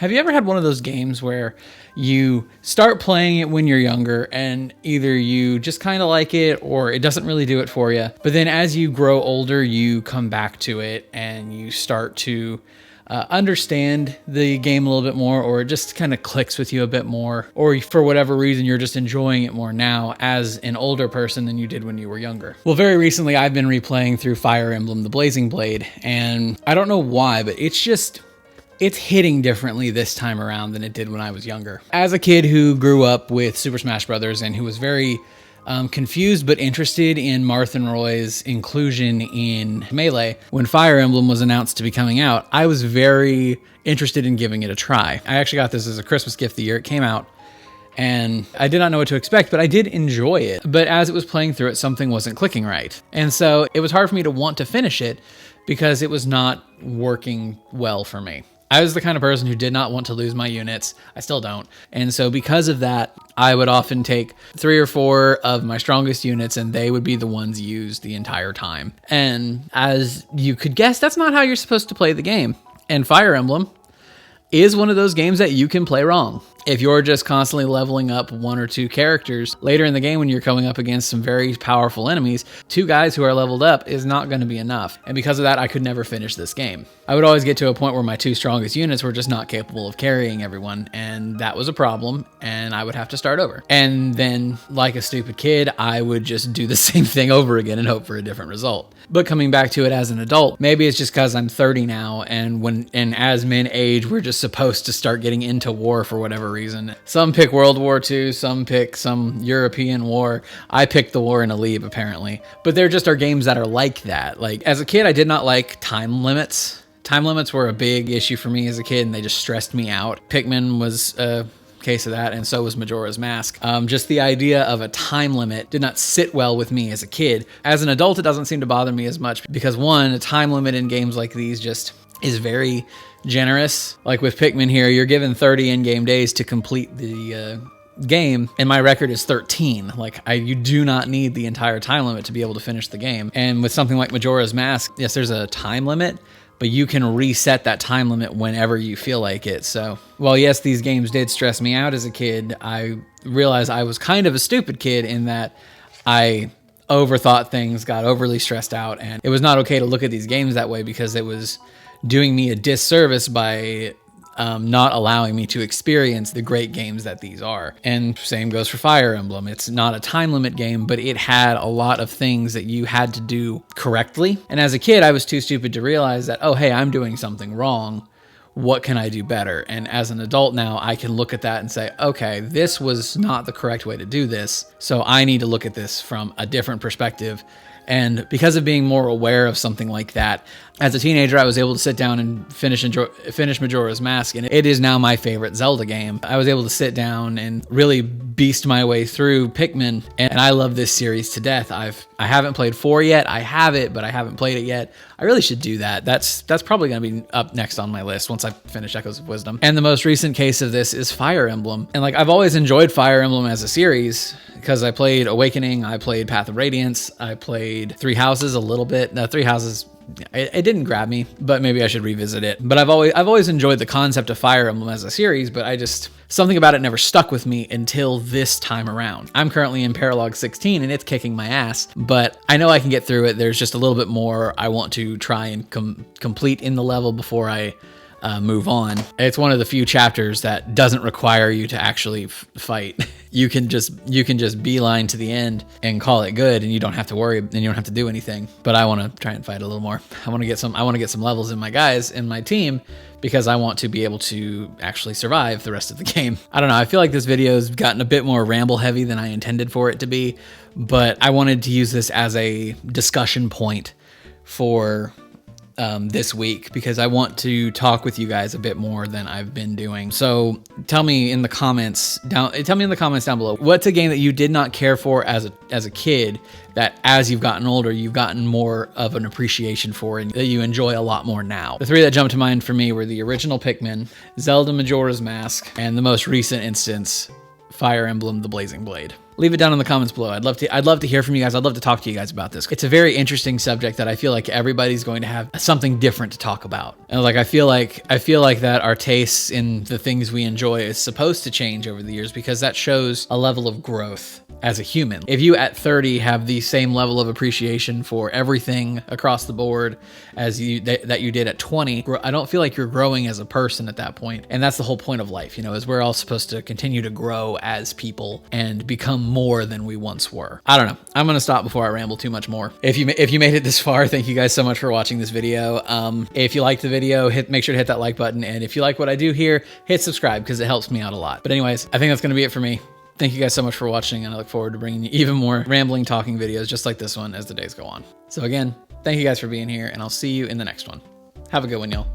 Have you ever had one of those games where you start playing it when you're younger and either you just kind of like it or it doesn't really do it for you, but then as you grow older, you come back to it and you start to understand the game a little bit more, or it just kind of clicks with you a bit more, or for whatever reason, you're just enjoying it more now as an older person than you did when you were younger? Well, very recently, I've been replaying through Fire Emblem, the Blazing Blade, and I don't know why, but it's hitting differently this time around than it did when I was younger. As a kid who grew up with Super Smash Bros. And who was very confused but interested in Marth and Roy's inclusion in Melee, when Fire Emblem was announced to be coming out, I was very interested in giving it a try. I actually got this as a Christmas gift the year it came out, and I did not know what to expect, but I did enjoy it. But as it was playing through it, something wasn't clicking right. And so it was hard for me to want to finish it because it was not working well for me. I was the kind of person who did not want to lose my units. I still don't. And so because of that, I would often take 3 or 4 of my strongest units and they would be the ones used the entire time. And as you could guess, that's not how you're supposed to play the game. And Fire Emblem is one of those games that you can play wrong. If you're just constantly leveling up 1 or 2 characters, later in the game when you're coming up against some very powerful enemies, 2 guys who are leveled up is not going to be enough. And because of that, I could never finish this game. I would always get to a point where my 2 strongest units were just not capable of carrying everyone, and that was a problem, and I would have to start over. And then, like a stupid kid, I would just do the same thing over again and hope for a different result. But coming back to it as an adult, maybe it's just because I'm 30 now, and as men age, we're just supposed to start getting into war for whatever reason. Some pick World War II, some pick some European war. I picked the war in Alib, apparently. But there just are games that are like that. Like, as a kid, I did not like time limits. Time limits were a big issue for me as a kid, and they just stressed me out. Pikmin was a case of that, and so was Majora's Mask. Just the idea of a time limit did not sit well with me as a kid. As an adult, it doesn't seem to bother me as much because, one, a time limit in games like these just is very generous. Like with Pikmin here, you're given 30 in-game days to complete the game, and my record is 13. Like, you do not need the entire time limit to be able to finish the game. And with something like Majora's Mask, yes, there's a time limit, but you can reset that time limit whenever you feel like it. So, while yes, these games did stress me out as a kid, I realized I was kind of a stupid kid in that I overthought things, got overly stressed out, and it was not okay to look at these games that way because it was doing me a disservice by not allowing me to experience the great games that these are. And same goes for Fire Emblem. It's not a time limit game, but it had a lot of things that you had to do correctly. And as a kid, I was too stupid to realize that, oh, hey, I'm doing something wrong. What can I do better? And as an adult now, I can look at that and say, okay, this was not the correct way to do this. So I need to look at this from a different perspective. And because of being more aware of something like that, as a teenager, I was able to sit down and finish Majora's Mask, and it is now my favorite Zelda game. I was able to sit down and really beast my way through Pikmin, and I love this series to death. I haven't played 4 yet. I have it, but I haven't played it yet. I really should do that. That's probably going to be up next on my list once I finish Echoes of Wisdom. And the most recent case of this is Fire Emblem. And like, I've always enjoyed Fire Emblem as a series because I played Awakening, I played Path of Radiance, I played Three Houses a little bit. Three Houses, it didn't grab me, but maybe I should revisit it. But I've always enjoyed the concept of Fire Emblem as a series, but something about it never stuck with me until this time around. I'm currently in Paralog 16 and it's kicking my ass, but I know I can get through it. There's just a little bit more I want to try and complete in the level before I move on. It's one of the few chapters that doesn't require you to actually fight. You can just beeline to the end and call it good, and you don't have to worry, and you don't have to do anything. But I want to try and fight a little more. I want to get some levels in my guys in my team because I want to be able to actually survive the rest of the game. I don't know. I feel like this video has gotten a bit more ramble heavy than I intended for it to be, but I wanted to use this as a discussion point for this week because I want to talk with you guys a bit more than I've been doing. So tell me in the comments down below, what's a game that you did not care for as a kid that as you've gotten older, you've gotten more of an appreciation for and that you enjoy a lot more now? The 3 that jumped to mind for me were the original Pikmin, Zelda Majora's Mask, and the most recent instance, Fire Emblem, the Blazing Blade. Leave it down in the comments below. I'd love to hear from you guys. I'd love to talk to you guys about this. It's a very interesting subject that I feel like everybody's going to have something different to talk about. And like I feel like that our tastes in the things we enjoy is supposed to change over the years, because that shows a level of growth as a human. If you at 30 have the same level of appreciation for everything across the board as that you did at 20, I don't feel like you're growing as a person at that point. And that's the whole point of life, you know, is we're all supposed to continue to grow as people and become more than we once were. I don't know. I'm going to stop before I ramble too much more. If you made it this far, thank you guys so much for watching this video. If you liked the video, make sure to hit that like button. And if you like what I do here, hit subscribe, because it helps me out a lot. But anyways, I think that's going to be it for me. Thank you guys so much for watching, and I look forward to bringing you even more rambling, talking videos just like this one as the days go on. So again, thank you guys for being here, and I'll see you in the next one. Have a good one, y'all.